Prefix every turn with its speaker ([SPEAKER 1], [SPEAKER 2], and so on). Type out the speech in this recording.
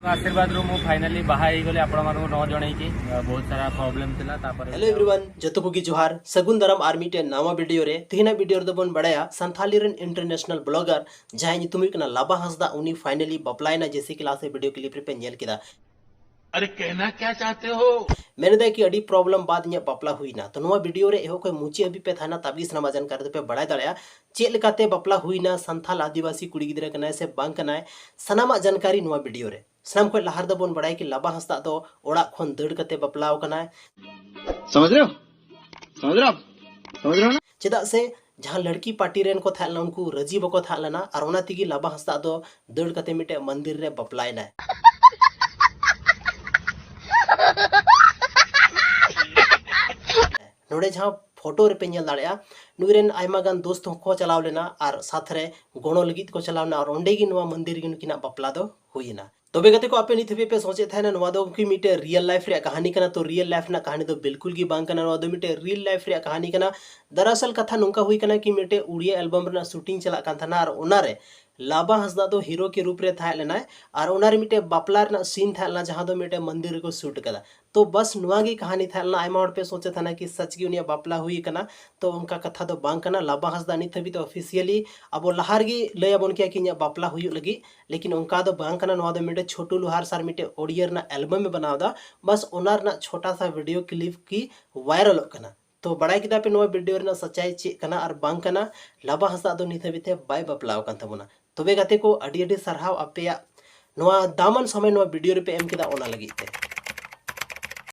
[SPEAKER 1] आशीर्वाद रू मु फाइनली बाहा ही गले आपण मानू न जणै की बहुत सारा प्रॉब्लम थिला तापर
[SPEAKER 2] हेलो एवरीवन जतो को जोहार सगुन दाराम आर मिटे नावा वीडियो रे तेहिना वीडियो रे दोबन बड़ाया संथाली रेन इंटरनेशनल ब्लॉगर जहां ᱧᱩᱛᱩᱢ कना लाबा हंसदा उनी फाइनली बपलायना जैसे क्लास से वीडियो क्लिप रे पे नेल किदा।
[SPEAKER 3] अरे कहना क्या चाहते हो?
[SPEAKER 2] मैंने देखा कि अड़ी प्रॉब्लम बाद इन बपला हुईना तो नवा वीडियो रे एहो कोई मुची अभी पे थाना ताबी सनामा जानकारी पे बड़ाय दाड़या चेक लेकाते बपला हुईना संथाल आदिवासी कुड़ी गिदरा कना से बांग कना सनामा जानकारी नवा वीडियो रे सनाम को लहार दबन बड़ाय कि लाबा हंसदा तो ओड़ा खन दड़ कते बपलाव कना।
[SPEAKER 3] समझ रहे हो? समझ रहे हो? समझ रहे हो ना?
[SPEAKER 2] चेदा से जहां लड़की पार्टी रेन को थालना उनको रजी बको थालना और ओना तिगी लाबा हंसदा दो दड़ कते मिटे मंदिर रे बपलायना। नोड़े जहां फोटो रे पे नेल दाड़या नुरेन आयमा गान दोस्त को चलाव लेना और साथ रे गणो लगित को चलावना और ओंडे गी नवा मंदिर गी नुकिना बपला दो हुईना। तबे गते को आपे नित हबे पे सोचे थाना नवा दो कि मिटे रियल लाइफ रे कहानी कना तो रियल लाइफ ना कहानी तो बिल्कुल गी बांग कना नवा दो मिटे रियल लाइफ रे कहानी कना। दरअसल कथा नुंका हुई कना कि मिटे उड़िया एल्बम रे शूटिंग चला कान थाना और ओना रे लाबा हंसदा दो हीरो के रूप रे था लेना और ओना रे मिटे बापला रे सीन था लेना जहां दो मिटे मंदिर को शूट कदा। तो बस नुआ गी कहानी था लेना आयमा पे सोचे थाना कि सच गी उनिया बापला हुई कना तो उनका कथा दो बांग कना। लाबा हंसदा नित हबी तो ऑफिशियली अब लहार गी लय अबन किया कि बापला हुई लगी लेकिन उनका दो बांग कना नवा दो मिटे छोटू लुहार सार मिटे ओडियो ना एल्बम में बनावदा बस ओनार ना छोटा सा वीडियो क्लिप की वायरल कना। तो बड़ाई किदा पे नवा वीडियो रे सच्चाई चेक कना और बांग कना लाबा हंसदा दो नित हबी ते बाय बपलाव कान तबना। तबे गाते को अडी अडी सरहाव आपे नवा दामन समय नवा वीडियो रे पे एम किदा ओना लगी ते।